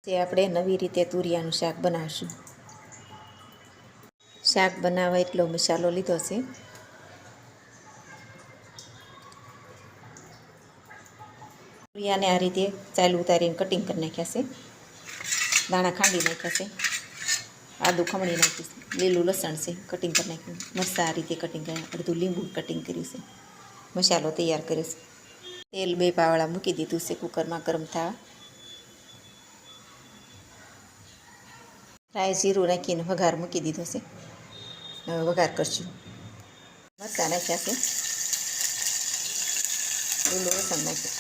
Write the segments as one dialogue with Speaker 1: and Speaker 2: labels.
Speaker 1: તે આપણે નવી રીતે તુરિયાનું શાક બનાવશું. શાક બનાવવા એટલો મસાલો લીધો છે. તુરિયાને આ રીતે ચાલ ઉતારીને કટિંગ કરી નાખ્યા છે. દાણા ખાંડી નાખ્યા છે. આદુ ખમણી નાખ્યું છે. લીલું લસણ છે કટિંગ કરી નાખ્યું. મરચાં આ રીતે કટિંગ કર્યા. અડધું લીંબુ કટિંગ કર્યું છે. મસાલો તૈયાર કર્યો છે. તેલ 2 પાવડા મૂકી દીધું છે કુકરમાં ગરમ થવા. રાઈ જીરું નાખીને વઘાર મૂકી દીધો છે. હવે વઘાર કરશું. મરચાં નાખ્યા છે. લીલું લસણ નાખ્યું.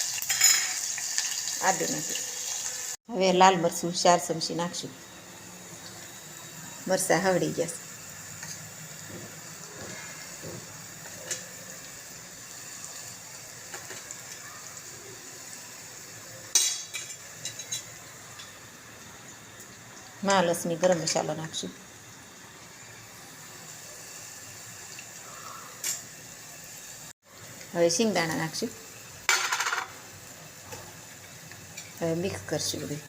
Speaker 1: આદુ નાખ્યું. હવે લાલ મરચું 4 ચમચી નાખશું. મરચાં હવળી ગયા છે. મહાલક્ષ્મી ગરમ મસાલો નાખશું. હવે શિંગદાણા નાખશું. હવે મિક્સ કરશું બધું.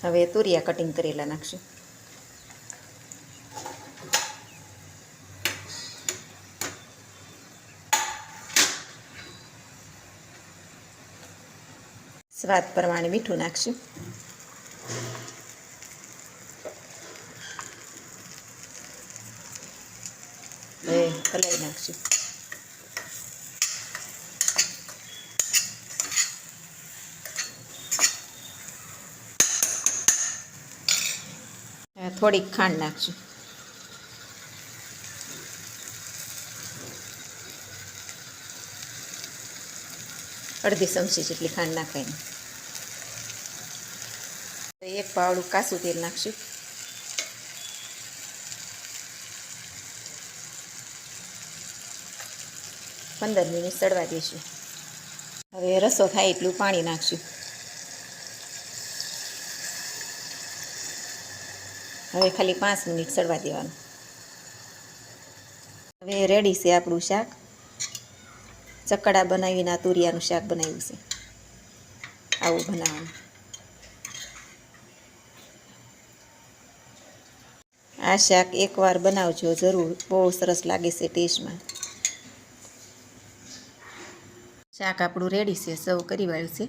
Speaker 1: હવે તુરિયા કટિંગ કરેલા નાખશું. સ્વાદ પ્રમાણે મીઠું નાખશું. હવે હલાવી નાખશું. થોડીક ખાંડ નાખશું. અડધી ચમચી જેટલી ખાંડ નાખાય. 1 પાવડું કાચું તેલ નાખશું. પંદર મિનિટ સડવા દઈશું. હવે રસો થાય એટલું પાણી નાખશું. હવે ખાલી 5 મિનિટ સડવા દેવાનું. હવે રેડી છે આપણું શાક. ચકડા બનાવીને આ તુરિયાનું શાક બનાવ્યું છે. આવું બનાવવાનું. આ શાક એકવાર બનાવજો જરૂર. બહુ સરસ લાગે છે ટેસ્ટમાં. શાક આપણું રેડી છે. સર્વ કરી વાળ્યું છે.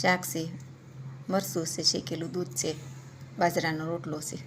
Speaker 1: શાક છે, મરચું છે, શેકેલું દૂધ છે, બાજરાનો રોટલો છે.